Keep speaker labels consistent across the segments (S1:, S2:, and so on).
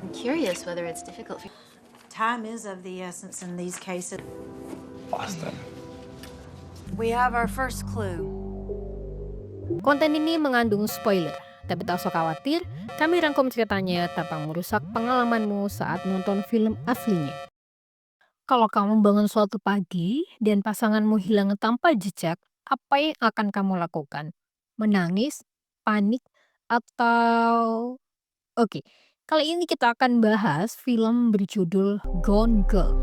S1: I'm curious whether it's difficult for
S2: Time is of the essence in these cases.
S3: Boston.
S2: We have our first clue.
S4: Konten ini mengandung spoiler, tapi tak usah khawatir, kami rangkum ceritanya tanpa merusak pengalamanmu saat menonton film aslinya. Kalau kamu bangun suatu pagi dan pasanganmu hilang tanpa jejak, apa yang akan kamu lakukan? Menangis, panik, atau... Oke, kali ini kita akan bahas film berjudul Gone Girl.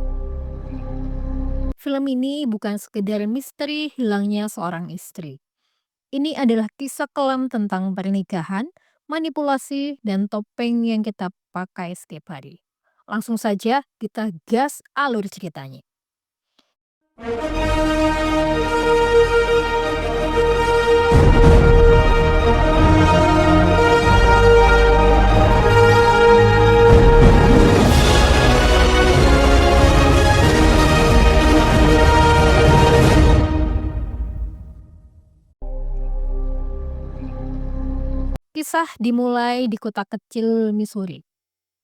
S4: Film ini bukan sekedar misteri hilangnya seorang istri. Ini adalah kisah kelam tentang pernikahan, manipulasi, dan topeng yang kita pakai setiap hari. Langsung saja kita gas alur ceritanya. Kisah dimulai di kota kecil Missouri.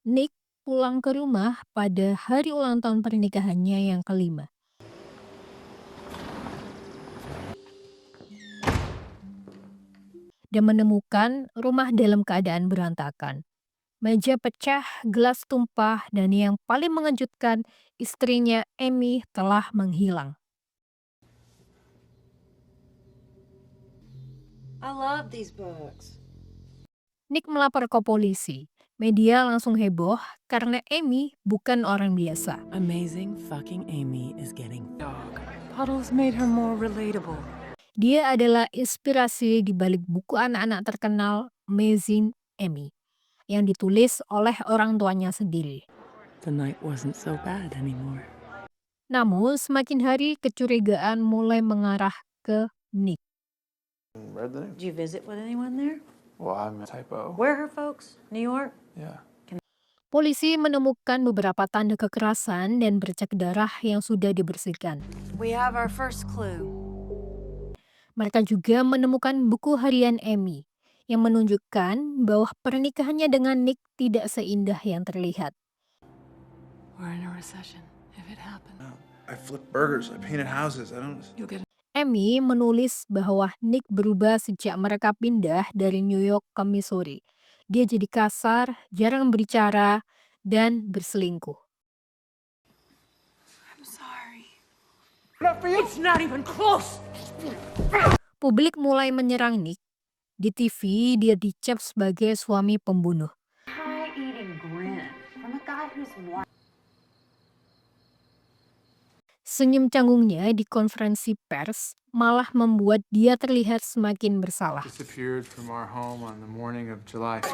S4: Nick pulang ke rumah pada hari ulang tahun pernikahannya yang kelima. Dan menemukan rumah dalam keadaan berantakan. Meja pecah, gelas tumpah, dan yang paling mengejutkan, istrinya Amy telah menghilang.
S2: I love these books.
S4: Nick melapor ke polisi. Media langsung heboh karena Amy bukan orang biasa.
S5: Amazing fucking Amy is getting dog. Puddles made her more relatable.
S4: Dia adalah inspirasi di balik buku anak-anak terkenal Amazing Amy yang ditulis oleh orang tuanya sendiri.
S5: The night wasn't so bad anymore.
S4: Namun semakin hari kecurigaan mulai mengarah ke Nick.
S3: Read the name?
S2: Did you visit with anyone there?
S3: Well, I'm a typo.
S2: Where are her folks? New York?
S3: Yeah.
S4: Polisi menemukan beberapa tanda kekerasan dan bercak darah yang sudah dibersihkan.
S2: We have our first clue.
S4: Mereka juga menemukan buku harian Amy yang menunjukkan bahwa pernikahannya dengan Nick tidak seindah yang terlihat.
S5: We're in a recession. If it happened,
S3: I flipped burgers. I painted houses.
S5: you'll get
S4: Amy menulis bahwa Nick berubah sejak mereka pindah dari New York ke Missouri. Dia jadi kasar, jarang berbicara, dan berselingkuh.
S5: I'm sorry. It's not even close.
S4: Publik mulai menyerang Nick. Di TV, dia dicap sebagai suami pembunuh.
S6: Pie-eating grin from a guy who's
S4: Senyum canggungnya di konferensi pers malah membuat dia terlihat semakin bersalah.
S7: Disappeared from our home on the morning of July.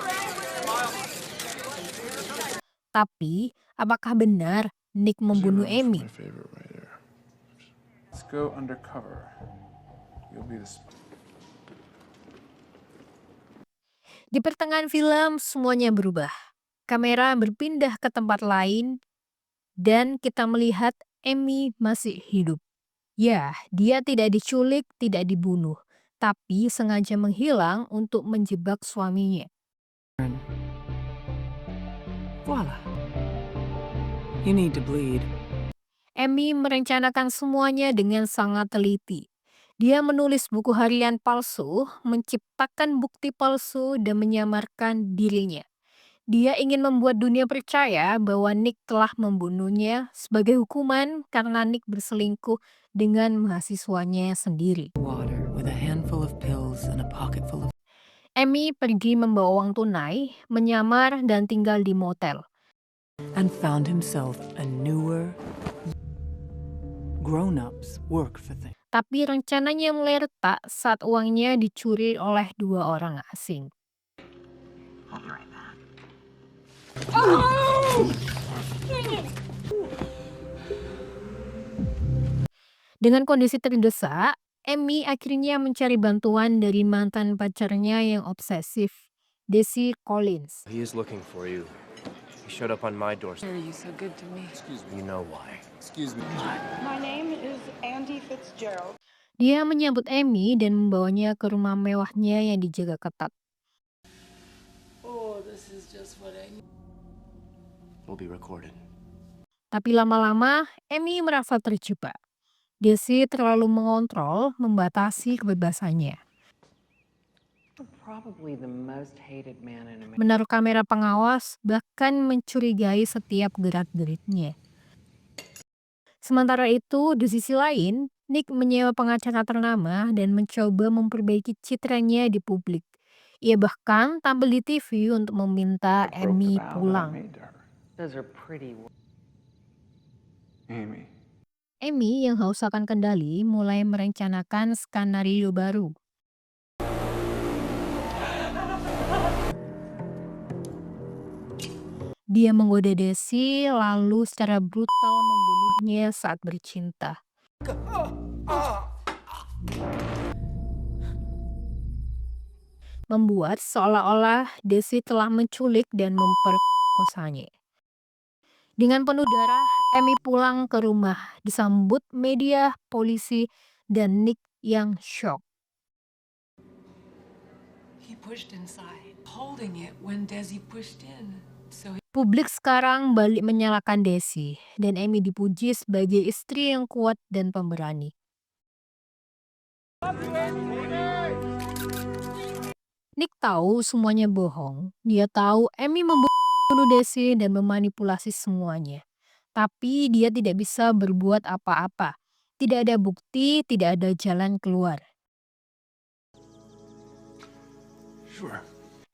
S4: Tapi, apakah benar Nick membunuh Amy?
S3: My favorite writer.
S7: Let's go undercover. You'll be the
S4: Di pertengahan film, semuanya berubah. Kamera berpindah ke tempat lain, dan kita melihat Amy masih hidup. Ya, dia tidak diculik, tidak dibunuh, tapi sengaja menghilang untuk menjebak suaminya.
S5: Voila. You need to bleed.
S4: Amy merencanakan semuanya dengan sangat teliti. Dia menulis buku harian palsu, menciptakan bukti palsu, dan menyamarkan dirinya. Dia ingin membuat dunia percaya bahwa Nick telah membunuhnya sebagai hukuman karena Nick berselingkuh dengan mahasiswanya sendiri.
S5: Water with a handful of pills and a pocket full of
S4: Amy pergi membawa uang tunai, menyamar, dan tinggal di motel.
S5: and found himself a newer grown-ups work for things.
S4: Tapi rencananya mulai retak saat uangnya dicuri oleh 2 orang asing. Dengan kondisi terdesak, Amy akhirnya mencari bantuan dari mantan pacarnya yang obsesif, Desi Collins.
S8: He is looking for you. He showed up on my doorstep.
S5: Are you so good to me?
S8: You know why.
S7: Excuse me.
S6: My name is Andy Fitzgerald.
S4: Dia menyambut Amy dan membawanya ke rumah mewahnya yang dijaga ketat.
S5: Oh, this is just what I need.
S8: will be recorded.
S4: Tapi lama-lama, Amy merasa terjebak. Desi terlalu mengontrol, membatasi kebebasannya.
S5: Probably the most hated man in America.
S4: Menaruh kamera pengawas, bahkan mencurigai setiap gerak-geriknya. Sementara itu, di sisi lain, Nick menyewa pengacara ternama dan mencoba memperbaiki citranya di publik. Ia bahkan tampil di TV untuk meminta
S7: I broke the
S4: Amy
S7: vow that I
S4: pulang.
S7: made to her.
S5: Those are pretty.
S7: Amy.
S4: Amy yang haus akan kendali mulai merencanakan skenario baru. Dia menggoda Desi lalu secara brutal membunuhnya saat bercinta. Membuat seolah-olah Desi telah menculik dan memperkosanya. Dengan penuh darah, Amy pulang ke rumah disambut media, polisi, dan Nick yang shock.
S5: He pushed inside, holding it when Desi pushed in. So
S4: Publik sekarang balik menyalahkan Desi, dan Amy dipuji sebagai istri yang kuat dan pemberani. Nick tahu semuanya bohong. Dia tahu Amy membunuh Desi dan memanipulasi semuanya. Tapi dia tidak bisa berbuat apa-apa. Tidak ada bukti, tidak ada jalan keluar.
S7: Sure.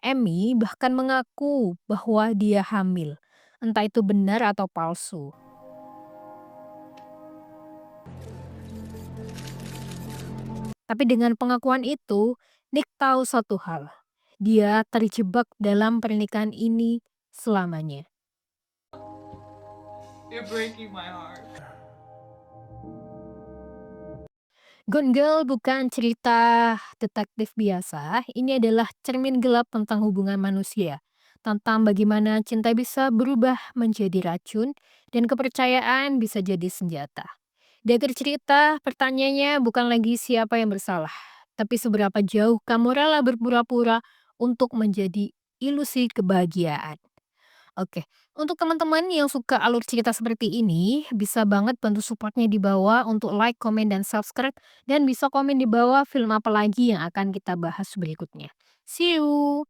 S4: Amy bahkan mengaku bahwa dia hamil. Entah itu benar atau palsu. Tapi dengan pengakuan itu, Nick tahu satu hal. Dia terjebak dalam pernikahan ini selamanya.
S5: you're breaking my heart.
S4: Gone Girl bukan cerita detektif biasa, ini adalah cermin gelap tentang hubungan manusia. Tentang bagaimana cinta bisa berubah menjadi racun dan kepercayaan bisa jadi senjata. Di akhir cerita, pertanyaannya bukan lagi siapa yang bersalah, tapi seberapa jauh kamu rela berpura-pura untuk menjadi ilusi kebahagiaan. Oke, untuk teman-teman yang suka alur cerita seperti ini, bisa banget bantu supportnya di bawah untuk like, komen, dan subscribe. Dan bisa komen di bawah film apa lagi yang akan kita bahas berikutnya. See you!